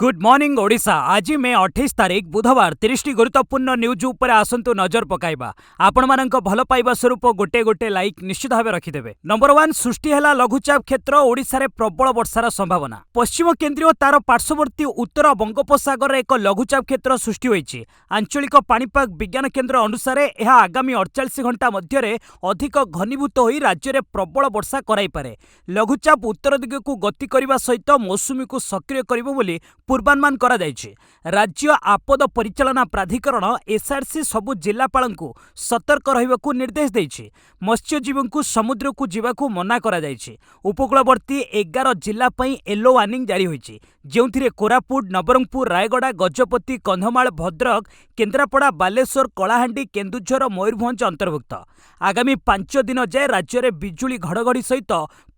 Good morning Odisha. आज मे 28 तारीख बुधवार 30 गुरुत्वपूर्ण न्यूज उपर आसंतु नजर पकाइबा। आपण मानक भल पाइबा स्वरूप गोटे गोटे लाइक निश्चित भाव रखिदेवे। नंबर 1 सृष्टि है लघुचाप क्षेत्र। ओडिशा रे प्रबल वर्षार संभावना। पश्चिम केन्द्रीय और तार पार्श्ववर्ती उत्तर बंगोपसागर एक लघुचाप क्षेत्र सृष्टि होइछि। आंचलिक पाणीपाग विज्ञान केन्द्र अनुसार यह आगामी 48 घंटा मध्य अधिक घनीभूत हो राज्य में प्रबल वर्षा कराई पारे। लघुचाप उत्तर दिग को गति करने सहित मौसुमी को सक्रिय करिबो बोली पूर्वानुमान करा जायछि। राज्य आपद परिचालना प्राधिकरण एसआरसी सबु जिलापालंकु सतर्क रहिबाकु निर्देश देछि। मत्स्यजीवी को समुद्र को जीवाकु मना करा जायछि। उपकूलवर्ती 11 जिला पई येलो वार्निंग जारी होइछि, जेउथिरे कोरापुट, नवरंगपुर, रायगड़ा, गजपति, कंधमाल, भद्रक, केन्द्रापड़ा, बालेश्वर, कलाहांडी, केन्दुझर, मयूरभंज अंतर्भुक्त। आगामी 5 दिन जाए राज्य में बिजुली घड़घड़ी सहित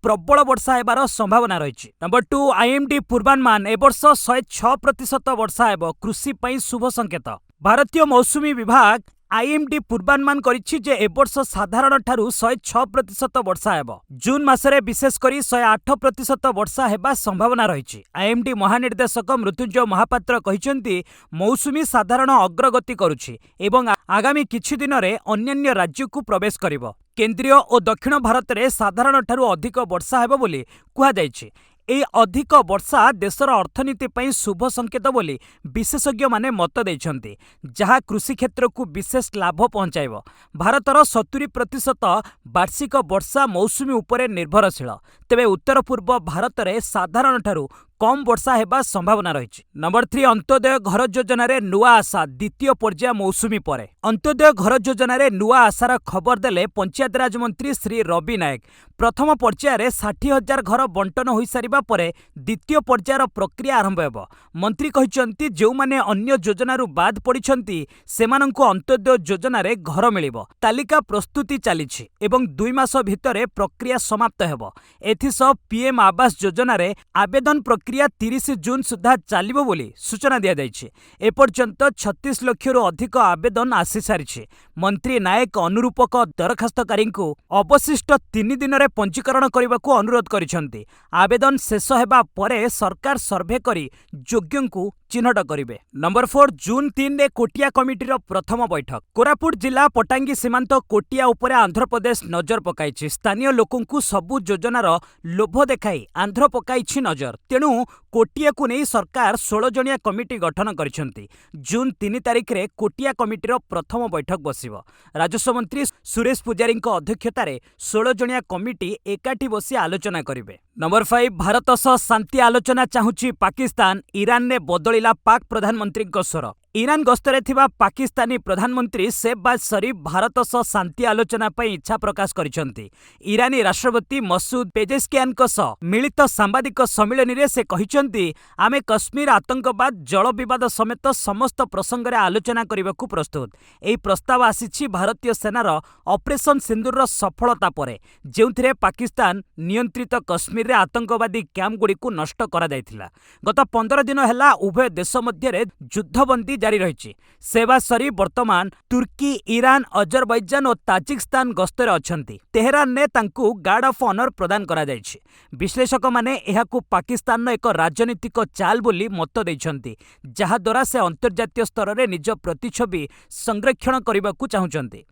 प्रबल वर्षा हेबार संभावना रही। नंबर 2 आईएमडी पूर्वानुमान ए वर्ष 106% वर्षा हेब, कृषि पई शुभ संकेत। भारतीय मौसुमी विभाग आईएमडी पूर्वानुमान करिछि जे ए वर्ष साधारण ठारू 106% वर्षा हेब। जून मासरे विशेष करी 108% वर्षा हेबा संभावना रही। आईएमडी महानिर्देशक मृत्युंजय महापात्र कहिसेंती मौसुमी साधारण अग्रगति करुछि एवं आगामी किछि दिन रे अन्यान्य राज्य को प्रवेश करिवो। केंद्रीय और दक्षिण भारत में साधारण ठारू अधिक वर्षा हेब बोली कुहा जायछि। ए अधिक वर्षा देशर अर्थनीति पई शुभ संकेत बोली विशेषज्ञ माने मत देइछन्ति, जहा कृषि क्षेत्र को विशेष लाभ पहुंचाइब। भारतर 70% वार्षिक वर्षा मौसुमी उपरे निर्भरशील। तेबे उत्तर पूर्व भारत में साधारण ठारू कम वर्षा हेबा संभावना रही। नंबर 3 अंत्योदय घर योजना रे नुआ आशा द्वितीय पर्याय मौसुमी परे। अंत्योदय घर योजना रे नुआ आशार खबर देले पंचायत राज मंत्री श्री रवि नायक। प्रथम पर्याय रे 60,000 घर बंटन हो सारिबा परे द्वितीय पर्यायर प्रक्रिया आरंभ हेब। मंत्री कहिसंती जो माने अन्य योजना रु बाद पड़िछंती सेमानंकु अंत्योदय योजना रे घर मिलिबो। तालिका प्रस्तुति चलीछि एवं 2 मास भितरे प्रक्रिया समाप्त हेब। एथिसह पीएम आवास योजना रे आवेदन प्रक्रिया 30 जून सुधा चलिबो बोली सूचना दिया जायछि। एपर्यंत 36 लाख रु अधिक आवेदन आसी सारिछि। मंत्री नायक अनुरूपक दरखास्तकारी को अवशिष्ट 3 दिन रे पंजीकरण करबाकू अनुरोध करिसेंती। आवेदन शेष हेबा परे सरकार सर्वे करी योग्यंकु चिन्हट करिवे। नंबर 4 जून 3 रे कोटिया कमिटीर प्रथम बैठक। कोरापुट जिला पटांगी सीमांत कोटिया उपरे आंध्र प्रदेश नजर पकाइछि। स्थानीय लोकंकु सबु योजनार लोभ देखाई आंध्र पकाइछि नजर। तेणु कोटिया को नहीं सरकार 16 जणिया कमिटी गठन करिसेंती। जून 3 तारिख रे कोटिया कमिटीर प्रथम बैठक बसिबो। राजस्व मंत्री सुरेश पुजारी अध्यक्षतार 16 जणिया कमिटी एकाठी बसी आलोचना करिवे। नंबर 5 भारत सह शांति आलोचना चाहुछि पाकिस्तान। ईरान ने बदलिला पाक प्रधानमंत्री स्वर। ईरान गस्तरे थिबा पाकिस्तानी प्रधानमंत्री शहबाज शरीफ भारत सह शांति आलोचना पई इच्छा प्रकाश करिसेंती। ईरानी राष्ट्रपति मसूद पेजेशकियान सह मिलित सांबादिक सम्मिलन रे से कहिसेंती आमे कश्मीर आतंकवाद जल विवाद समेत समस्त प्रसंग रे आलोचना करबाकू प्रस्तुत। एही प्रस्ताव आसीछि भारतीय सेनार ऑपरेशन सिंदूर सफलता परे, जेउथिरे पाकिस्तान नियंत्रित कश्मीर रे आतंकवादी कैंप गुडी को नष्ट करा जायथिला। गत 15 दिन हेला उभय देश मध्य युद्धबंदी जारी रही। शहबाज शरीफ वर्तमान तुर्की, ईरान, अजरबैजान और ताजिकिस्तान गस्तरे अछंती। तेहरान ने तांकू गार्ड ऑफ ऑनर प्रदान करा जायछि। विश्लेषक माने एहाकू पाकिस्तान एक राजनीतिक चाल बोली मत देइछंती, जहा द्वारा से अंतर्जातीय स्तर रे निज प्रतिछवि संरक्षण करबाकू चाहुचंती।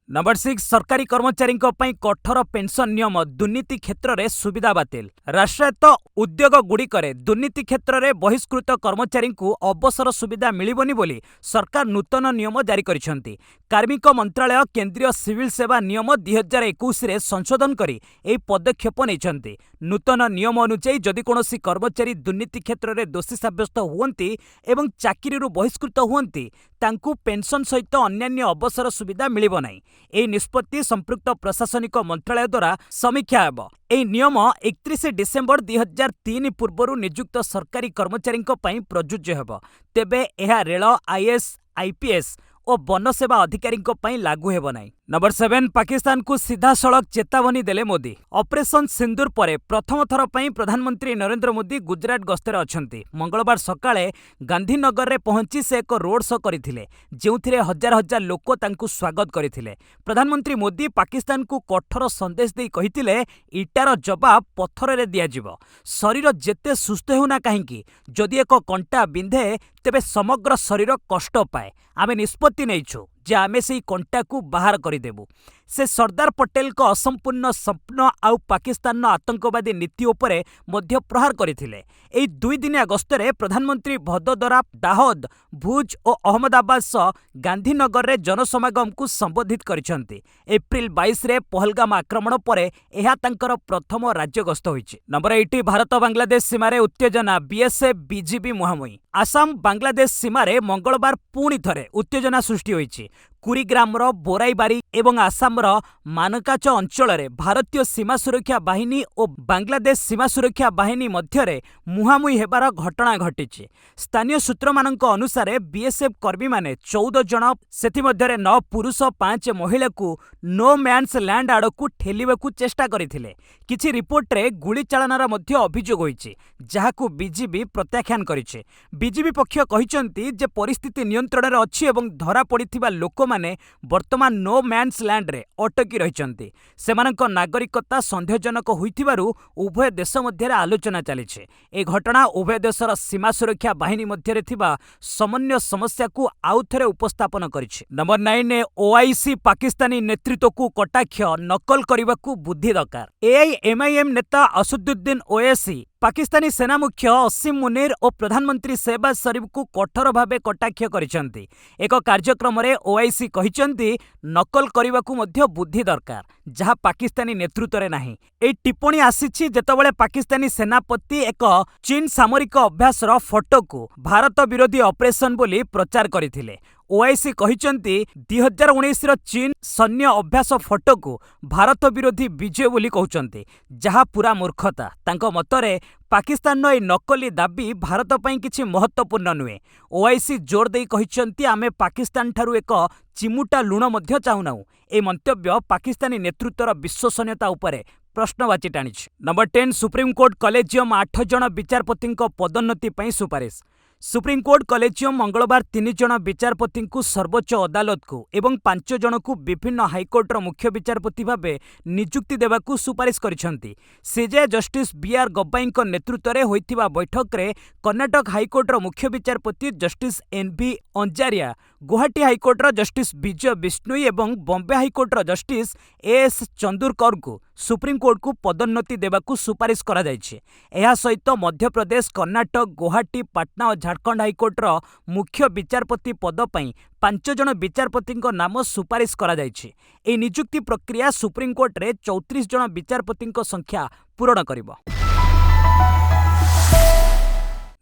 नंबर 6 सरकारी कर्मचारी कठोर पेंशन नियम। दुर्नीति क्षेत्र में सुविधा बातिल। राष्ट्रायत्त उद्योग गुड़िकरे दुर्नीति क्षेत्र में बहिष्कृत कर्मचारी को अवसर सुविधा मिलिबनी बोली सरकार नूतन नियम जारी करिसेंती। कार्मिक मंत्रालय केंद्रीय सिविल सेवा नियम 2021 रे संशोधन करी एही पदक्षेप नेइछंती। नूतन नियम अनुसार जदि कोनोसी कर्मचारी दुर्नीति क्षेत्र में दोषी साब्यस्त हुअंती एवं चाकरीरू बहिष्कृत हुअंती तांकू पेंशन सहित अन्यान्य अवसर सुविधा मिलिब नाही। एही निष्पत्ति संपृक्त प्रशासनिक मंत्रालय द्वारा समीक्षा हेब। एही नियम 31 डिसेम्बर 2003 पूर्वरु नियुक्त सरकारी कर्मचारी प्रযোज्य हेब। तेबे एहा रेल, आईएएस, आईपीएस और वन सेवा अधिकारी लागू हेब नाही। नंबर 7 पाकिस्तान को सीधा सड़क चेतावनी देले मोदी। ऑपरेशन सिंदूर परे प्रथम थर पई प्रधानमंत्री नरेंद्र मोदी गुजरात गस्तर अछंती। मंगलवार सकाळे गांधीनगर रे पहुंची से एक रोड शो करथिले, जेउथिरे हजार हजार लोक तांकू स्वागत करथिले। प्रधानमंत्री मोदी पाकिस्तान को कठोर संदेश दे कहिथिले, इटार जवाब पत्थर रे दिया जिवो। शरीर जेते सुस्थ होना काहेकि जदि एक कंटा बिंधे तेबे समग्र शरीर कष्ट पाए। आमे निष्पत्ति नैछु जे आमे सेई कंटा को बाहर करदेबू। से सरदार पटेल को असंपूर्ण स्वप्न आउ पाकिस्तान आतंकवादी नीति उपरे मध्य प्रहार करथिले। एई 2 दिनिया गस्तरे प्रधानमंत्री भदोदरा, दाहोद, भुज और अहमदाबाद सह गांधीनगर रे जनसमागम को संबोधित करिसंती। एप्रिल 22 रे पहलगाम आक्रमण परे एहा तांकर प्रथम राज्य गस्त होईछि। नंबर 8 भारत बांग्लादेश सीमारे उत्तेजना, बीएसएफ बीजीबी मुहांमुही। आसाम बांग्लादेश सीमारे मंगलवार पुणी थरे उत्तेजना सृष्टि होईछि। कुरीग्रामर बोराईबारी एवं आसामर मानकाच अंचल भारतीय सीमा सुरक्षा बाहिनी और बांग्लादेश सीमा सुरक्षा बाहिनी मध्यरे मुहांमुही हेबार घटना घटिछि। स्थानीय सूत्रमानंक अनुसार बीएसएफ कर्मी माने 14 जन, सेथि मध्यरे 9 पुरुष 5 महिला को नो मैन्स लैंड आड़कू ठेलिबाकू चेष्टा करथिले। किछि रिपोर्ट रे गुली चालनार मध्य अभियोग होईछि, जाहाकू बीजीबी प्रत्याख्यान करिछि। बीजीबी पक्ष कहिसंती जे परिस्थिति नियंत्रण रे अछि एवं धरा पड़िथिबा लोक माने वर्तमान नो मैन्स लैंड रे अटकी रहिसंती। सेमानक नागरिकता संदेहजनक होइथिबारु उभय देश मध्य आलोचना चलीछि। ए घटना उभय देशर सीमा सुरक्षा बाहिनी मध्य थिबा समन्वय समस्या को आउथरे उपस्थापन करिछि। नंबर 9 ओआईसी पाकिस्तानी नेतृत्व को कटाक्ष, नकल करबाकू बुद्धि दरकार। एआईएमआईएम नेता असदुद्दीन ओवैसी पाकिस्तानी सेना मुख्य असीम मुनीर और प्रधानमंत्री शहबाज शरीफ को कठोर भावे कटाक्ष करिसंती। एक कार्यक्रम रे ओआईसी कहिसंती, नकल करबाकू मध्य बुद्धि दरकार, जहा पाकिस्तानी नेतृत्व रे नाही। ए टिप्पणी आसीछि जेतबेले पाकिस्तानी सेनापति एक चीन सामरिक अभ्यास रो फोटो को भारत विरोधी ऑपरेशन बोली प्रचार करथिले। ओआईसी कहिसंती 2019 रो चीन सैन्य अभ्यास फोटो को भारत विरोधी विजय बोली कहउचंती, जहा पूरा मूर्खता। तांको मतरे पाकिस्तान ए नकली दाबी भारत पई किछि महत्वपूर्ण नुहे। ओआईसी जोर देई कहिसंती, आमे पाकिस्तान ठारू एक चिमुटा लुण मध्य चाहुनाउ। ए मंतव्य पाकिस्तानी नेतृत्वर विश्वसनीयता उपरे प्रश्नवाची टाणिछि। नंबर 10 सुप्रीमकोर्ट कलेजियम 8 जन विचारपति पदोन्नति पई सुपारिश। सुप्रीमकोर्ट कलेजियम मंगलवार 3 जन विचारपति को सर्वोच्च अदालत को एवं 5 जन को विभिन्न हाइकोर्टर मुख्य विचारपति भावे नियुक्ति देवाकू सुपारिश करिसंती। सीजे जस्टिस बीआर गब्बाई नेतृत्व में होइतिबा बैठक रे कर्नाटक हाइकोर्टर मुख्य विचारपति जस्टिस एनबी अंजारिया, गुवाहाटी हाइकोर्टर जस्टिस विजय बिश्नोई एवं बॉम्बे हाइकोर्टर जस्टिस एएस चंदुरकर को सुप्रीमकोर्ट को पदोन्नति देवाकू सुपारिश करा जायछि। एहा सहित मध्य प्रदेश, कर्नाटक, गुवाहाटी, पाटना और झारखंड हाइकोर्टर मुख्य विचारपति पद पई 5 जन विचारपति नाम सुपारिश करा जायछि। ए नियुक्ति प्रक्रिया सुप्रीमकोर्ट रे 34 जन विचारपति संख्या पूरण करिबो।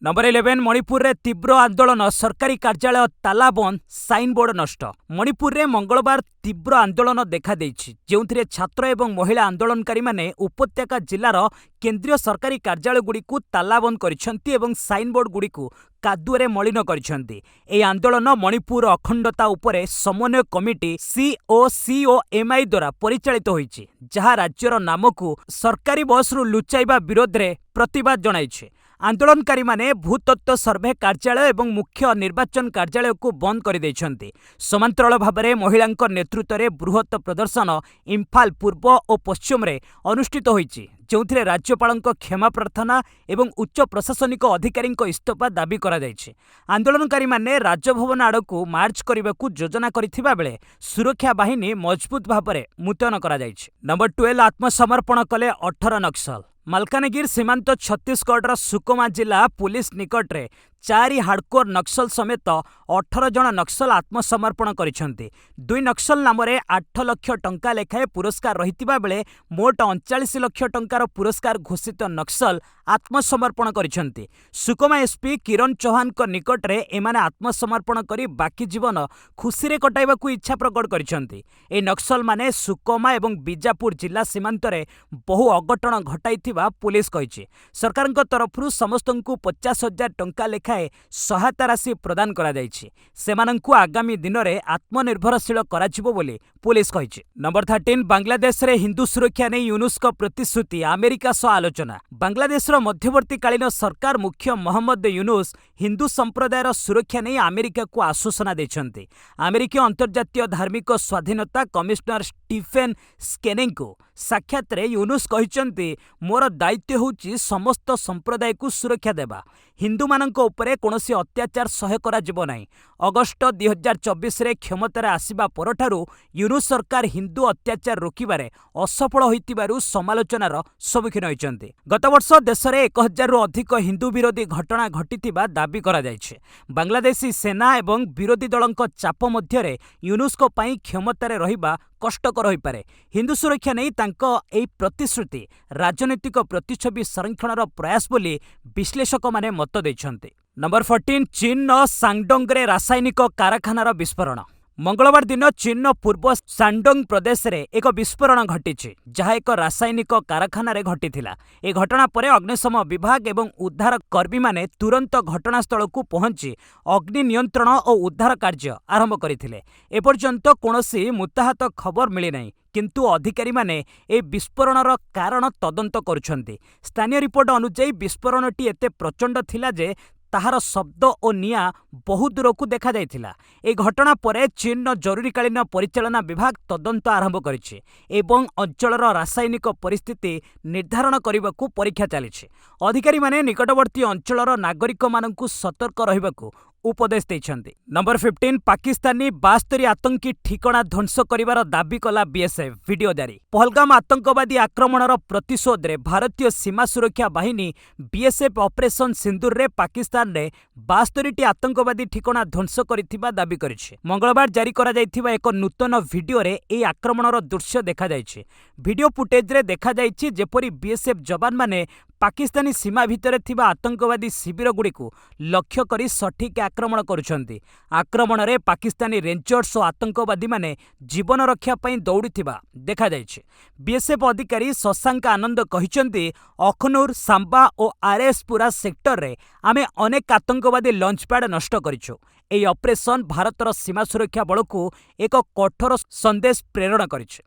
नंबर 11 मणिपुर रे तीव्र आंदोलन, सरकारी कार्यालय ताला बंद, साइन बोर्ड नष्ट। मणिपुर रे मंगलवार तीव्र आंदोलन देखा देइछि, जेउथिरे छात्र एवं महिला आंदोलनकारी माने उपत्यका जिल्लार केंद्रीय सरकारी कार्यालय गुडी को ताला बंद करिसंती एवं साइन बोर्ड गुडी को कादुरे मलिन करिसंती। ए आंदोलन मणिपुर अखंडता उपरे समन्वय कमिटी सीओसीओएमआई द्वारा परिचालित होइछि, जहा राज्यर नाम को सरकारी बस रु लुचाइबा विरोध रे प्रतिवाद जणाइछि। आंदोलनकारी माने भूतत्व सर्वे कार्यालय एवं मुख्य निर्वाचन कार्यालय को बंद कर देइछन्ति। समांतराल भाबरे महिलांक नेतृत्व रे बृहत प्रदर्शन इम्फाल पूर्व और पश्चिम रे अनुष्ठित होइछि, जोंथिरे राज्यपालंक क्षमा प्रार्थना एवं उच्च प्रशासनिक अधिकारी इस्तीफा दाबी करा जायछि। आंदोलनकारी माने राजभवन आड़कू मार्च करबाकू योजना करिथिबा बेले सुरक्षा बाहिनी मजबूत भाबरे मुतयन करा जायछि। नंबर 12 आत्मसमर्पण कले 18 नक्सल। मालकानगिरी सीमांत छत्तीसगढ़ सुकमा जिला पुलिस निकट रे 4 हार्डकोर नक्सल समेत 18 जन नक्सल आत्मसमर्पण करिसंती। 2 नक्सल नाम 8 लाख टंका लेखाए पुरस्कार रहितिबा बेले मोट 39 लाख टंकार पुरस्कार घोषित नक्सल आत्मसमर्पण करिसंती। सुकमा एसपी किरण चौहान को निकट रे एमाने आत्मसमर्पण करी बाकी जीवन खुशी रे कटाइबाकू इच्छा प्रकट करिसंती। ए नक्सल माने सुकमा एवं बीजापुर जिला सीमांत रे बहु अघटन घटाइथिबा पुलिस कहिछि। सरकारक तरफरु समस्तंकू 50,000 टंका लेखा ଲେଖାଏଁ ସହାୟତା ରାଶି ପ୍ରଦାନ କରାଯାଇଛି। ସେମାନଙ୍କୁ ଆଗାମୀ ଦିନରେ ଆତ୍ମନିର୍ଭରଶୀଳ କରାଯିବ ବୋଲି ପୁଲିସ କହିଛି। ନମ୍ବର 13 ବାଂଲାଦେଶରେ ହିନ୍ଦୁ ସୁରକ୍ଷା ନେଇ ୟୁନୁସ୍ଙ୍କ ପ୍ରତିଶ୍ରୁତି ଆମେରିକା ସହ ଆଲୋଚନା। ବାଂଲାଦେଶର ମଧ୍ୟବର୍ତ୍ତୀକାଳୀନ ସରକାର ମୁଖ୍ୟ ମହମ୍ମଦ ୟୁନୁସ୍ ହିନ୍ଦୁ ସମ୍ପ୍ରଦାୟର ସୁରକ୍ଷା ନେଇ ଆମେରିକାକୁ ଆଶ୍ୱାସନା ଦେଇଛନ୍ତି। ଆମେରିକୀୟ ଅନ୍ତର୍ଜାତୀୟ ଧାର୍ମିକ ସ୍ୱାଧୀନତା କମିଶନର ଷ୍ଟିଫେନ୍ ସ୍କେନିଙ୍କୁ ସାକ୍ଷାତରେ ୟୁନୁସ୍ କହିଛନ୍ତି, ମୋର ଦାୟିତ୍ୱ ହେଉଛି ସମସ୍ତ ସମ୍ପ୍ରଦାୟକୁ ସୁରକ୍ଷା ଦେବା। ହିନ୍ଦୁମାନଙ୍କ ଉପରେ କୌଣସି ଅତ୍ୟାଚାର ସହ୍ୟ କରାଯିବ ନାହିଁ। ଅଗଷ୍ଟ 2024ରେ କ୍ଷମତାରେ ଆସିବା ପରଠାରୁ ୟୁନୁସ୍ ସରକାର ହିନ୍ଦୁ ଅତ୍ୟାଚାର ରୋକିବାରେ ଅସଫଳ ହୋଇଥିବାରୁ ସମାଲୋଚନାର ସମ୍ମୁଖୀନ ହୋଇଛନ୍ତି। ଗତବର୍ଷ ଦେଶରେ 1000ରୁ ଅଧିକ ହିନ୍ଦୁ ବିରୋଧୀ ଘଟଣା ଘଟିଥିବା ଦାବି କରାଯାଇଛି। ବାଂଲାଦେଶୀ ସେନା ଏବଂ ବିରୋଧୀ ଦଳଙ୍କ ଚାପ ମଧ୍ୟରେ ୟୁନୁସ୍ଙ୍କ ପାଇଁ କ୍ଷମତାରେ ରହିବା କଷ୍ଟକର ହୋଇପାରେ। ହିନ୍ଦୁ ସୁରକ୍ଷା ନେଇ ତାଙ୍କ ଏହି ପ୍ରତିଶ୍ରୁତି ରାଜନୈତିକ ପ୍ରତିଛବି ସଂରକ୍ଷଣର ପ୍ରୟାସ ବୋଲି ବିଶ୍ଳେଷକମାନେ ମତ ଦେଇଛନ୍ତି। ନମ୍ବର 14 ଚୀନର ସାଙ୍ଗଡୋଙ୍ଗରେ ରାସାୟନିକ କାରଖାନାର ବିସ୍ଫୋରଣ। ମଙ୍ଗଳବାର ଦିନ ଚୀନର ପୂର୍ବ ସାଣ୍ଡୋଙ୍ଗ ପ୍ରଦେଶରେ ଏକ ବିସ୍ଫୋରଣ ଘଟିଛି, ଯାହା ଏକ ରାସାୟନିକ କାରଖାନାରେ ଘଟିଥିଲା। ଏ ଘଟଣା ପରେ ଅଗ୍ନିଶମ ବିଭାଗ ଏବଂ ଉଦ୍ଧାର କର୍ମୀମାନେ ତୁରନ୍ତ ଘଟଣାସ୍ଥଳକୁ ପହଞ୍ଚି ଅଗ୍ନି ନିୟନ୍ତ୍ରଣ ଓ ଉଦ୍ଧାର କାର୍ଯ୍ୟ ଆରମ୍ଭ କରିଥିଲେ। ଏପର୍ଯ୍ୟନ୍ତ କୌଣସି ମୃତାହତ ଖବର ମିଳିନାହିଁ, କିନ୍ତୁ ଅଧିକାରୀମାନେ ଏହି ବିସ୍ଫୋରଣର କାରଣ ତଦନ୍ତ କରୁଛନ୍ତି। ସ୍ଥାନୀୟ ରିପୋର୍ଟ ଅନୁଯାୟୀ ବିସ୍ଫୋରଣଟି ଏତେ ପ୍ରଚଣ୍ଡ ଥିଲା ଯେ ତାହାର ଶବ୍ଦ ଓ ନିଆଁ ବହୁ ଦୂରକୁ ଦେଖାଯାଇଥିଲା। ଏହି ଘଟଣା ପରେ ଚୀନର ଜରୁରୀକାଳୀନ ପରିଚାଳନା ବିଭାଗ ତଦନ୍ତ ଆରମ୍ଭ କରିଛି ଏବଂ ଅଞ୍ଚଳର ରାସାୟନିକ ପରିସ୍ଥିତି ନିର୍ଦ୍ଧାରଣ କରିବାକୁ ପରୀକ୍ଷା ଚାଲିଛି। ଅଧିକାରୀମାନେ ନିକଟବର୍ତ୍ତୀ ଅଞ୍ଚଳର ନାଗରିକମାନଙ୍କୁ ସତର୍କ ରହିବାକୁ ଉପଦେଶ ଦେଇଛନ୍ତି। ନମ୍ବର 15 ପାକିସ୍ତାନୀ 72 ଆତଙ୍କୀ ଠିକଣା ଧ୍ୱଂସ କରିବାର ଦାବି କଲା ବିଏସ୍ଏଫ୍, ଭିଡିଓ ଜାରି। ପହଲଗାମ ଆତଙ୍କବାଦୀ ଆକ୍ରମଣର ପ୍ରତିଶୋଧରେ ଭାରତୀୟ ସୀମା ସୁରକ୍ଷା ବାହିନୀ ବିଏସ୍ଏଫ୍ ଅପରେସନ ସିନ୍ଦୁରରେ ପାକିସ୍ତାନରେ 72ଟି ଆତଙ୍କବାଦୀ ଠିକଣା ଧ୍ୱଂସ କରିଥିବା ଦାବି କରିଛି। ମଙ୍ଗଳବାର ଜାରି କରାଯାଇଥିବା ଏକ ନୂତନ ଭିଡିଓରେ ଏହି ଆକ୍ରମଣର ଦୃଶ୍ୟ ଦେଖାଯାଇଛି। ଭିଡିଓ ଫୁଟେଜ୍ରେ ଦେଖାଯାଇଛି ଯେପରି ବିଏସ୍ଏଫ୍ ଯବାନମାନେ ପାକିସ୍ତାନୀ ସୀମା ଭିତରେ ଥିବା ଆତଙ୍କବାଦୀ ଶିବିରଗୁଡ଼ିକୁ ଲକ୍ଷ୍ୟ କରି ସଠିକ୍ ଆକ୍ରମଣ କରୁଛନ୍ତି। ଆକ୍ରମଣରେ ପାକିସ୍ତାନୀ ରେଞ୍ଜର୍ସ ଓ ଆତଙ୍କବାଦୀମାନେ ଜୀବନ ରକ୍ଷା ପାଇଁ ଦୌଡ଼ିଥିବା ଦେଖାଯାଇଛି। ବିଏସ୍ଏଫ୍ ଅଧିକାରୀ ଶଶାଙ୍କ ଆନନ୍ଦ କହିଛନ୍ତି, ଅଖନୁର, ସାମ୍ବା ଓ ଆର୍ଏସ୍ପୁରା ସେକ୍ଟରରେ ଆମେ ଅନେକ ଆତଙ୍କବାଦୀ ଲଞ୍ଚପ୍ୟାଡ୍ ନଷ୍ଟ କରିଛୁ। ଏହି ଅପରେସନ ଭାରତର ସୀମା ସୁରକ୍ଷା ବଳକୁ ଏକ କଠୋର ସନ୍ଦେଶ ପ୍ରେରଣ କରିଛି।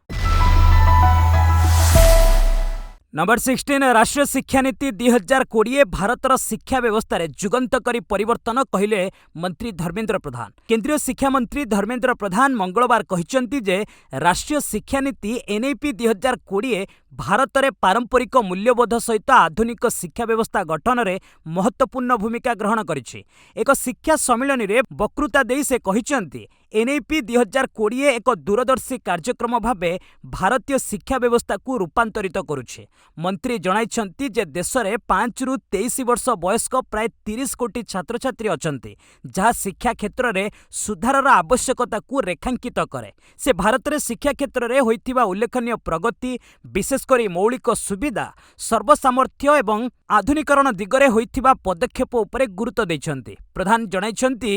ନମ୍ବର 16 ରାଷ୍ଟ୍ରୀୟ ଶିକ୍ଷାନୀତି 2020 ଭାରତର ଶିକ୍ଷା ବ୍ୟବସ୍ଥାରେ ଯୁଗାନ୍ତକାରୀ ପରିବର୍ତ୍ତନ କହିଲେ ମନ୍ତ୍ରୀ ଧର୍ମେନ୍ଦ୍ର ପ୍ରଧାନ। କେନ୍ଦ୍ରୀୟ ଶିକ୍ଷାମନ୍ତ୍ରୀ ଧର୍ମେନ୍ଦ୍ର ପ୍ରଧାନ ମଙ୍ଗଳବାର କହିଛନ୍ତି ଯେ ରାଷ୍ଟ୍ରୀୟ ଶିକ୍ଷାନୀତି NEP 2020 ଭାରତରେ ପାରମ୍ପରିକ ମୂଲ୍ୟବୋଧ ସହିତ ଆଧୁନିକ ଶିକ୍ଷା ବ୍ୟବସ୍ଥା ଗଠନରେ ମହତ୍ତ୍ୱପୂର୍ଣ୍ଣ ଭୂମିକା ଗ୍ରହଣ କରିଛି। ଏକ ଶିକ୍ଷା ସମ୍ମିଳନୀରେ ବକ୍ତୃତା ଦେଇ ସେ କହିଛନ୍ତି, NEP 2020 ଏକ ଦୂରଦର୍ଶୀ କାର୍ଯ୍ୟକ୍ରମ ଭାବେ ଭାରତୀୟ ଶିକ୍ଷା ବ୍ୟବସ୍ଥାକୁ ରୂପାନ୍ତରିତ କରୁଛି। ମନ୍ତ୍ରୀ ଜଣାଇଛନ୍ତି ଯେ ଦେଶରେ 5ରୁ 23 ବର୍ଷ ବୟସ୍କ ପ୍ରାୟ 30 କୋଟି ଛାତ୍ରଛାତ୍ରୀ ଅଛନ୍ତି, ଯାହା ଶିକ୍ଷା କ୍ଷେତ୍ରରେ ସୁଧାରର ଆବଶ୍ୟକତାକୁ ରେଖାଙ୍କିତ କରେ। ସେ ଭାରତରେ ଶିକ୍ଷା କ୍ଷେତ୍ରରେ ହୋଇଥିବା ଉଲ୍ଲେଖନୀୟ ପ୍ରଗତି, ବିଶେଷ କରି ମୌଳିକ ସୁବିଧା, ସର୍ବସାମର୍ଥ୍ୟ ଏବଂ ଆଧୁନିକରଣ ଦିଗରେ ହୋଇଥିବା ପଦକ୍ଷେପ ଉପରେ ଗୁରୁତ୍ୱ ଦେଇଛନ୍ତି। ପ୍ରଧାନ ଜଣାଇଛନ୍ତି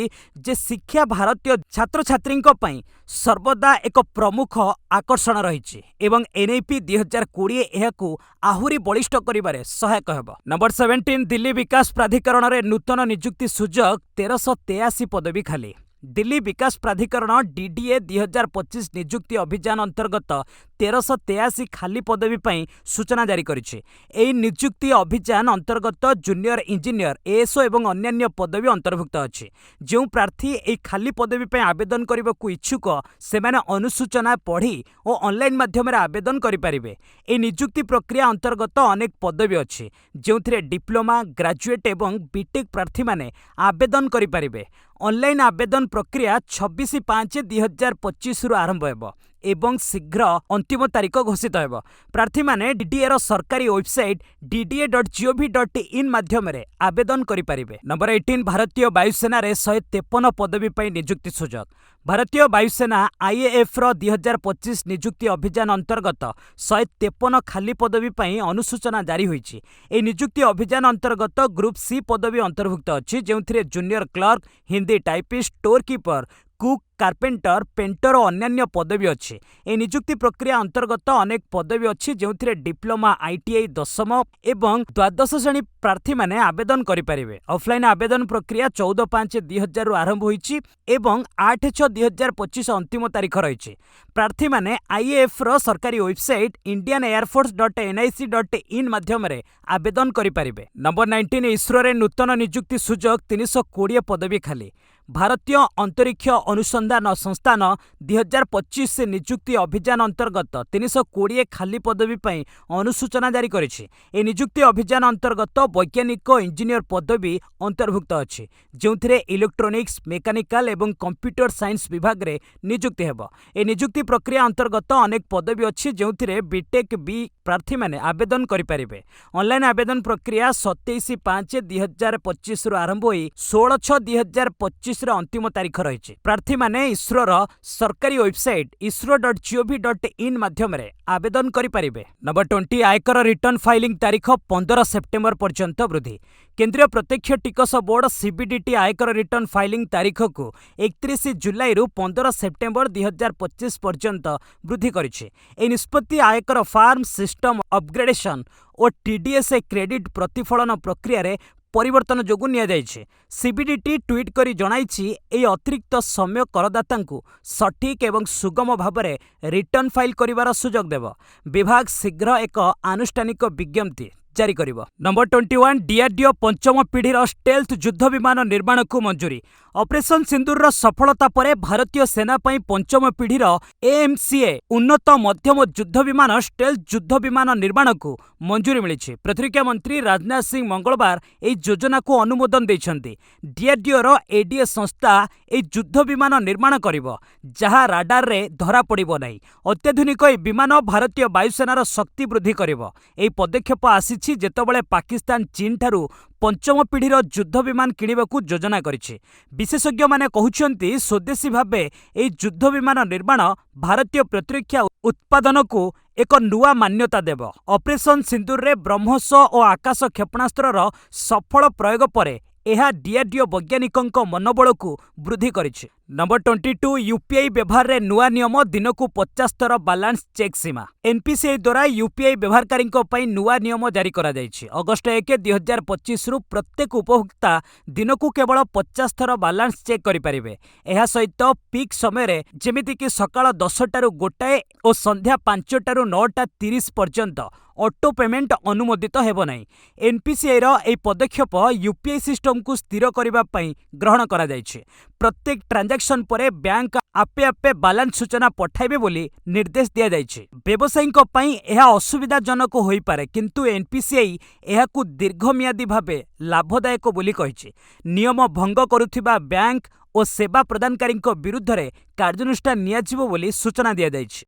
ଯେ ଶିକ୍ଷା ଭାରତୀୟ ଛାତ୍ରଛାତ୍ରୀଙ୍କ ପାଇଁ ସର୍ବଦା ଏକ ପ୍ରମୁଖ ଆକର୍ଷଣ ରହିଛି ଏବଂ NEP 2020 ଏହାକୁ ଆହୁରି ବଳିଷ୍ଠ କରିବାରେ ସହାୟକ ହେବ। ନମ୍ବର 17 ଦିଲ୍ଲୀ ବିକାଶ ପ୍ରାଧିକରଣରେ ନୂତନ ନିଯୁକ୍ତି ସୁଯୋଗ 1383 ପଦବୀ ଖାଲି। ଦିଲ୍ଲୀ ବିକାଶ ପ୍ରାଧିକରଣ DDA 2025 ନିଯୁକ୍ତି ଅଭିଯାନ ଅନ୍ତର୍ଗତ 1383 ଖାଲି ପଦବୀ ପାଇଁ ସୂଚନା ଜାରି କରିଛି। ଏହି ନିଯୁକ୍ତି ଅଭିଯାନ ଅନ୍ତର୍ଗତ ଜୁନିୟର ଇଞ୍ଜିନିୟର, ASO ଏବଂ ଅନ୍ୟାନ୍ୟ ପଦବୀ ଅନ୍ତର୍ଭୁକ୍ତ ଅଛି। ଯେଉଁ ପ୍ରାର୍ଥୀ ଏହି ଖାଲି ପଦବୀ ପାଇଁ ଆବେଦନ କରିବାକୁ ଇଚ୍ଛୁକ, ସେମାନେ ଅନୁସୂଚନା ପଢ଼ି ଓ ଅନଲାଇନ୍ ମାଧ୍ୟମରେ ଆବେଦନ କରିପାରିବେ। ଏହି ନିଯୁକ୍ତି ପ୍ରକ୍ରିୟା ଅନ୍ତର୍ଗତ ଅନେକ ପଦବୀ ଅଛି, ଯେଉଁଥିରେ ଡିପ୍ଲୋମା, ଗ୍ରାଜୁଏଟ୍ ଏବଂ ବିଟେକ୍ ପ୍ରାର୍ଥୀମାନେ ଆବେଦନ କରିପାରିବେ। ଅନଲାଇନ୍ ଆବେଦନ ପ୍ରକ୍ରିୟା 26/5/2025ରୁ ଆରମ୍ଭ ହେବ ଏବଂ ଶୀଘ୍ର ଅନ୍ତିମ ତାରିଖ ଘୋଷିତ ହେବ। ପ୍ରାର୍ଥୀମାନେ DDAର ସରକାରୀ ୱେବସାଇଟ୍ dda.gov.in ମାଧ୍ୟମରେ ଆବେଦନ କରିପାରିବେ। ନମ୍ବର 18 ଭାରତୀୟ ବାୟୁସେନାରେ 153 ପଦବୀ ପାଇଁ ନିଯୁକ୍ତି ସୁଯୋଗ। ଭାରତୀୟ ବାୟୁସେନା IAFର 2025 ନିଯୁକ୍ତି ଅଭିଯାନ ଅନ୍ତର୍ଗତ 153 ଖାଲି ପଦବୀ ପାଇଁ ଅନୁସୂଚନା ଜାରି ହୋଇଛି। ଏହି ନିଯୁକ୍ତି ଅଭିଯାନ ଅନ୍ତର୍ଗତ ଗ୍ରୁପ୍ C ପଦବୀ ଅନ୍ତର୍ଭୁକ୍ତ ଅଛି, ଯେଉଁଥିରେ junior clerk, Hindi typist, store keeper, cook, carpenter, painter और अन्य पदवी अच्छी। ए नियुक्ति प्रक्रिया अंतर्गत अनेक पदवी अच्छी जो डिप्लोमा ITI 10th एवं द्वादश श्रेणी प्रार्थी माने आवेदन करें। ऑफलाइन आवेदन प्रक्रिया 14/5/2000 आरंभ होईछि एवं 8/6/2025 अंतिम तारीख रही। प्रार्थी माने IAF रो सरकारी वेबसाइट indianairforce.nic.in माध्यम आवेदन करें। नंबर 19 इसरो रे नूतन नियुक्ति सुजोग 320 पदवी खाली। भारतीय अंतरिक्ष अनुसंधान संस्थान 2025 नियुक्ति अभियान अंतर्गत 320 खाली पदवी पर अनुसूचना जारी करिछि। ए नियुक्ति अभियान अंतर्गत वैज्ञानिक इंजीनियर पदवी अंतर्भुक्त अछि जोंथिरे इलेक्ट्रोनिक्स, मेकानिकल एवं कंप्यूटर साइंस विभाग रे नियुक्ति हेबो। ए नियुक्ति प्रक्रिया अंतर्गत अनेक पदवी अछि जोंथिरे बीटेक बी प्रार्थी माने आवेदन करि परिबे। ऑनलाइन आवेदन प्रक्रिया 27/5/2025 आरंभ होई 16/6/2025 अंतिम तारीख रही। प्रार्थी माने इसरो सरकारी वेबसाइट isro.gov.in माध्यम आवेदन करें। नंबर 20 आयकर रिटर्न फाइलिंग तारीख 15 सेप्टेम्बर पर्यंत वृद्धि। केंद्रीय प्रत्यक्ष टिकस बोर्ड CBDT आयकर रिटर्न फाइलिंग तारीख को 31 जुलाई 15 सेप्टेम्बर 2025 पर्यंत वृद्धि करिछि। ए निष्पत्ति आयकर फार्म सिस्टम अपग्रेडेशन और TDS क्रेडिट प्रतिफलन प्रक्रिया रे परिवर्तन जोगु निया जाइछे। CBDT ट्वीट करी जणाइछि एई अतिरिक्त समय करदातांकु सठिक एवं सुगम भाबरे रिटर्न फाइल करिवार सुजोग देव। विभाग शीघ्र एक आनुष्ठानिक विज्ञप्ति जारी करिवो। नंबर 21 DRDO पंचम पीढ़ीर स्टेल्थ युद्ध विमान निर्माण को मंजूरी। ऑपरेशन सिंदूर सफलता परे भारतीय सेना पई पंचम पीढ़ीर AMCA उन्नत मध्यम युद्ध विमान स्टेल्थ युद्ध विमान निर्माण को मंजूरी मिली। प्रतिरक्षा मंत्री राजनाथ सिंह मंगलवार एई योजना को अनुमोदन दैछन्ति। DRDO रो ADA संस्था एई युद्ध विमान निर्माण करिवो जहा राडार रे धरा पड़िबो नै। अत्याधुनिक एई विमान भारतीय वायुसेनार शक्ति वृद्धि करिवो। एई पदक्षेप आसीछि जेतेबेले पाकिस्तान चीन ठारू पंचम पीढ़ीर युद्ध विमान किणिबाकू योजना करिछि। विशेषज्ञ माने कहउछन्ति स्वदेशी भाबे एई युद्ध विमान निर्माण भारतीय प्रतिरक्षा उत्पादन को एक नुआ मान्यता देव। ऑपरेशन सिंदूर रे ब्रह्मोस और आकाश क्षेपणास्त्रर सफल प्रयोग परे यह DRDO वैज्ञानिकों मनोबल को वृद्धि करिछि। नंबर 22 UPI व्यवहार रे नुआ नियम दिन को 50 थर बालांस चेक सीमा। NPCI द्वारा UPI व्यवहारकारी नुआ नियम जारी करा जाइछि। अगस्ट 1 2025 रु प्रत्येक उपभोक्ता दिन को केवल 50 थर बालांस चेक करि परिबे। एहा सहित पीक समय जेमिति कि सकाळ 10 टारू 1 और संध्या 5 टारू 9:30 पर्यंत ऑटो पेमेंट अनुमोदित हेबो नै। NPCI रो ए पदक्षेप UPI सिस्टम को स्थिर करिबा पई ग्रहण करा जाइछि। प्रत्येक ट्रांजैक्शन परे बैंक आपे आपे बालांस सूचना पठाइबे बोली निर्देश दिया जाइछि। व्यवसायीक पई एहा असुविधाजनक होई पारे किंतु NPCI एहाकू दीर्घमियादी भाबे लाभदायक बोली कहिछि। नियम भंग करुथिबा बैंक और सेवा प्रदानकारी विरुद्ध रे कार्यानुष्ठान नियाजिबो बोली सूचना दिया जाइछि।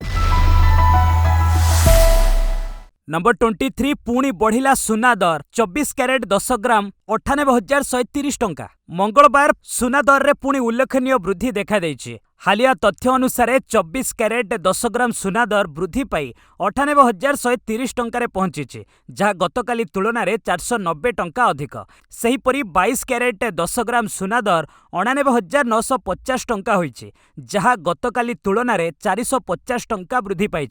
नंबर 23 पुणी बढ़िला सुना दर 24 कैरेट 10 ग्राम 98,130 टंका। मंगलवार सुना दर रे पुणी उल्लेखनीय वृद्धि देखा देइछि। हालिया तथ्य अनुसार 24 कैरेट 10 ग्राम सुना दर वृद्धि पाई 98,130 टंका पहुंची जहाँ गतकाली तुलन में 490 टंका अधिक। सेहीपरि 22 कैरेट 10 ग्राम सुना दर 99,950 टंका होइछि जहाँ गतकाली तुलन में 450 टंका वृद्धि पाई।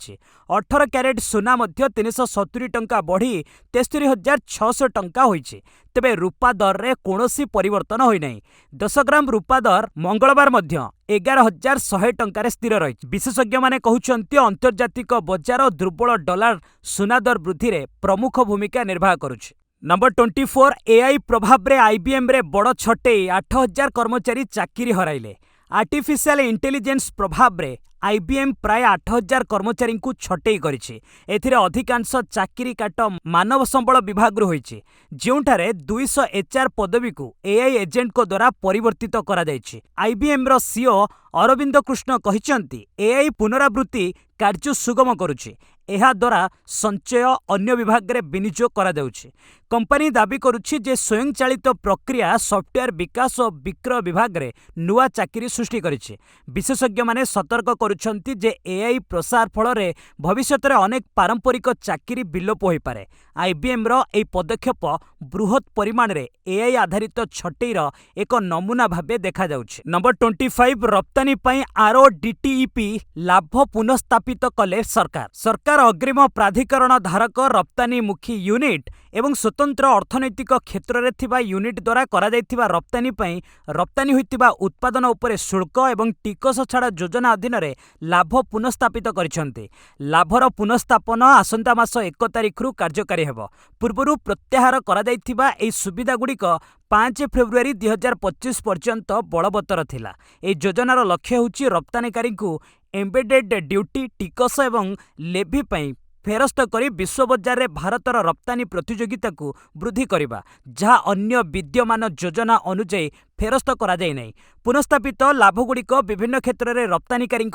18 कैरेट सुना मध्य 370 टंका बढ़ी 63,600 टंका होइछि। तेबे रूपा दर रे कोनोसी परिवर्तन होई नै। 10 ग्राम रूपा दर मंगलवार मध्य 11,100 टंका स्थिर रही। विशेषज्ञ माने कहउछन्ति अंतर्जातिक बजार दुर्बल डॉलर सुना दर वृद्धि रे प्रमुख भूमिका निर्वाह करुछि। नंबर 24 AI प्रभाव रे IBM रे बड़ छटे 8,000 कर्मचारी चाकरी हराइले। आर्टिफिशियल इंटेलिजेंस प्रभाव रे IBM प्राय 8,000 कर्मचारी को छटई करिछि। एथिरे अधिकांश चाकरी काट मानव संबल विभाग होइछि जोंठारे 200 HR पदवी को AI एजेंट को द्वारा परिवर्तित करा जाइछि। IBM रो CEO अरविंद कृष्ण कहिसंती AI पुनरावृत्ति कार्य सुगम करुछि। एहा द्वारा संचय अन्य विभाग रे विनियोग करा जाउछि। कंपनी दाबी करुछि जे स्वयंचालित प्रक्रिया सॉफ्टवेयर विकास और विक्रय विभाग रे नुआ चाकरी सृष्टि करिछि। विशेषज्ञ माने सतर्क करुछंती जे एआई प्रसार फल भविष्य में अनेक पारंपरिक चाकरी विलोप हो पारे। आईबीएम रो एई पदक्षेप बृहत परिमाण रे एआई आधारित छटेईर एक नमूना भाबे देखा जाउछि। नंबर 25 रप्तानी पई RoDTEP लाभ पुनर्स्थापित कले सरकार अग्रिम प्राधिकरण धारक रप्तानी मुखी यूनिट एवं स्वतंत्र अर्थनैतिक क्षेत्र में थिबा यूनिट द्वारा करा जायथिबा रप्तानी पई रप्तानी होइतिबा उत्पादन उपरे शुल्क एवं टिकस छाड़ योजना अधीन रे लाभ पुनर्स्थापित करिसेंते। लाभर पुनर्स्थापन आसंता मास 1 तारिख रु कार्यकारी हेबो। पूर्वरु प्रत्याहार करा जायथिबा एई सुविधा गुड़िक 5 फेब्रुआरी 2025 पर्यंत बलवत्तर थिला। एई योजनार लक्ष्य होउछि रप्तानीकारी को एम्बेडेड ड्यूटी टिकस एवं लेभी पई फेरस्त करी विश्व बजार में भारतर रप्तानी प्रतियोगिता को वृद्धि करबा, जहाँ अन्य विद्यमान योजना अनुଯାयी फेरस्त करा जाय नै। पुनर्स्थापित लाभगुड़िक विभिन्न क्षेत्र में रप्तानीकारी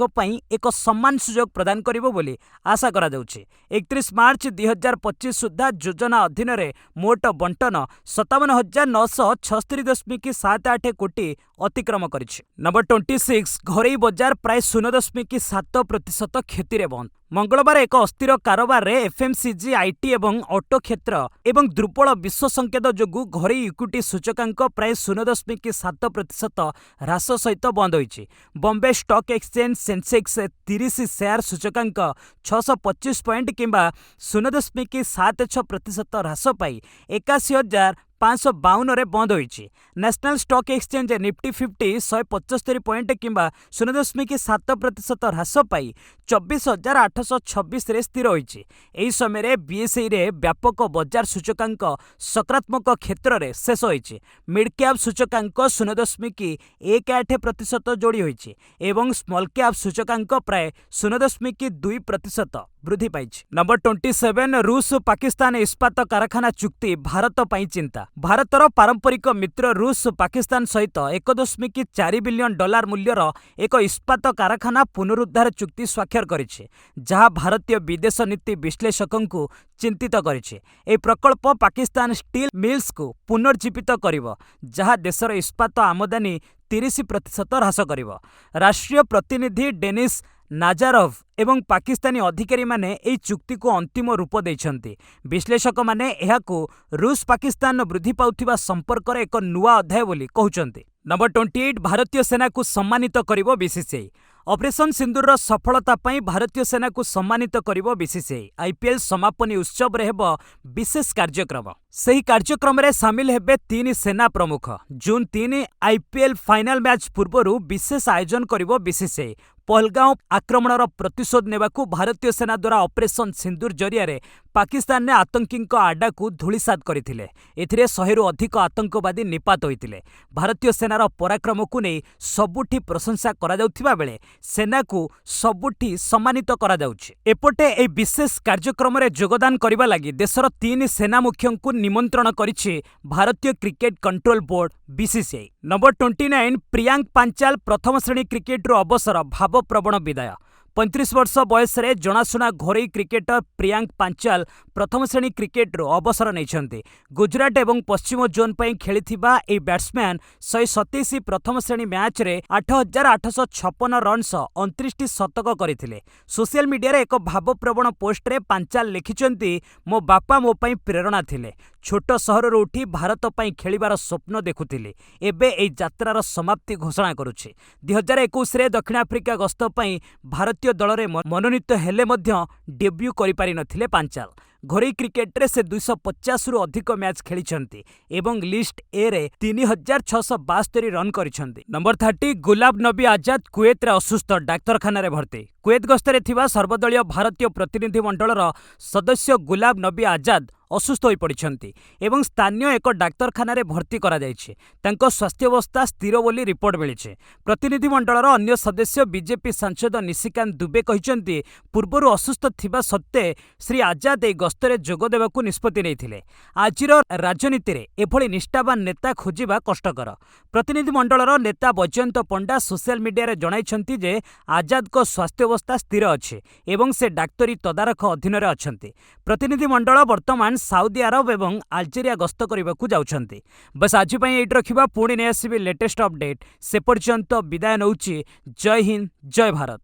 एक सम्मान सुजोग प्रदान करिबो बोली आशा करा जाउछि। 31 मार्च 2025 सुधा योजना अधीन रे मोट बंटन 57,966.78 कोटी अतिक्रम करिछि। नंबर 26 घरोई बजार प्राय 0.7% क्षति रे बंद। मंगलवार एक अस्थिर कारोबार रे एफएमसीजी आईटी एवं ऑटो क्षेत्र एवं दुर्बल विश्व संकेत जोगु घरोई इक्विटी सूचकांक प्राय 0.7% ह्रास सहित बंद होइछि। Bombay stock exchange Sensex 30 share सूचकांक 625 पॉइंट किंबा 0.76% ह्रास पाई 81,552 रे बंद होइछि। National stock exchange Nifty 50 175 point किंबा 0.7% ह्रास पाई 24,826 रे स्थिर होइछि। एही समय रे बीएसई रे व्यापक बजार सूचकांक सकारात्मक क्षेत्र रे शेष होइछि। मिड कैप सूचकांक 0.18% जोड़ी होइछि एवं स्मॉल कैप सूचकांक प्राय 0.2% वृद्धि पाइछि। नंबर 27 रूस पाकिस्तान इस्पात कारखाना चुक्ति भारत पई चिंता। भारतर पारंपरिक मित्र रूस पाकिस्तान सहित $1.4 बिलियन मूल्यर एक इस्पात कारखाना पुनरुद्धार चुक्ति स्वाक्षर करिछि, जहाँ भारतीय विदेश नीति विश्लेषकों चिंतित करिछि। ए प्रकल्प पाकिस्तान स्टील मिल्स को पुनर्जीवित करिवो, जहाँ देशर इस्पात आमदानी 30% ह्रास करिवो। राष्ट्रीय प्रतिनिधि डेनिस नाजारोव एवं पाकिस्तानी अधिकारी माने एई चुक्ति को अंतिम रूप देइछन्ति। विश्लेषक माने एहाकु रूस पाकिस्तान वृद्धि पाउथिबा संपर्क रे एक नुआ अध्याय बोली कहउचन्ति। नंबर 28 भारतीय सेना को सम्मानित करिवो बीसीसीआई। ऑपरेशन सिंदूर सफलता पई भारतीय सेना को सम्मानित करिवो बीसीसीआई। आईपीएल समापनी उत्सव रे हेबो विशेष कार्यक्रम। सही कार्यक्रम रे शामिल हेबे 3 सेना प्रमुख। जून 3 आईपीएल फाइनल मैच पूर्वरु विशेष आयोजन करिवो बीसीसीआई। पहलगांव आक्रमणर प्रतिशोध नेबाकू भारतीय सेना द्वारा ऑपरेशन सिंदूर जरिया रे पाकिस्तान ने आतंकी आडा को धूलिसात करथिले। एथिरे 100 रु अधिक आतंकवादी निपात होइतिले। भारतीय सेनार पराक्रम को नहीं सबुठी प्रशंसा करा जाउथिबा बेले सेना को सबुठी सम्मानित करा जाउछि। एपटे ए विशेष कार्यक्रम रे योगदान करिबा लागि देशर 3 सेना मुख्यों को निमंत्रण करिछि भारतीय cricket control board BCCI. Number 29 Priyank Panchal प्रथम श्रेणी क्रिकेट रो अवसर भावप्रवण विदाय। 35 वर्ष बयस रे जनाशुना घरोई क्रिकेटर प्रियांक पांचाल प्रथम श्रेणी क्रिकेट रो अवसर नैछन्ति। गुजरात एवं पश्चिम जोन पई खेलिथिबा ए बैट्समैन 127 प्रथम श्रेणी मैच रे 8,856 रन्स 29 शतक करथिले। सोशल मीडिया रे एक भावप्रवण पोस्ट रे पांचाल लिखिचन्ति, मो बापा मो पई प्रेरणा थिले। छोट सहर रो उठी भारत पई खेलिबार स्वप्न देखुथिले। एबे ए यात्रार समाप्ति घोषणा करुछि। 2021 रे दक्षिण आफ्रिका गस्त पई भारतीय दल रे मनोनीत हेले मध्य डेब्यू करि पारि नथिले पांचाल। घरोई क्रिकेट रे से 250 रु अधिक मैच खेलिछन्ति एवं लिस्ट ए रे 3,672 रन करिछन्ति। नंबर 30 गुलाब नबी आजाद कुवेत रे असुस्थ, डाक्तरखाना रे भर्ती। कुवेत गस्तरे थिबा सर्वदलीय भारतीय प्रतिनिधि मंडलर सदस्य गुलाब नबी आजाद असुस्थ होई पड़िछन्ति एवं स्थानीय एक डाक्तरखाना रे भर्ती करा जायछि। तांको स्वास्थ्यावस्था स्थिर बोली रिपोर्ट मिलिछि। प्रतिनिधि मंडलर अन्य सदस्य बीजेपी सांसद निशिकांत दुबे कहिछन्ति, पूर्वरु असुस्थ थिबा सत्ते श्री आजाद ए गस्तरे जोग देबाकू निष्पत्ति नैथिले। आजिर राजनीति रे एभली निष्ठावान नेता खोजिबा कष्टकर। प्रतिनिधि मंडलर नेता बजयंत पंडा सोशल मीडिया रे जणाइछन्ति जे आजाद को स्वास्थ्यावस्था स्थिर अछि एवं से डाक्तरी तदारख अधीन रे अछन्ति। प्रतिनिधि मंडल वर्तमान साउदी अरब एवं अल्जेरिया गस्त करने जाउछन्ति। बस आज एट रखा, पुणी नहीं आसबि लेटेस्ट अपडेट। से पर्यंत विदाय नौछि। जय हिंद, जय भारत।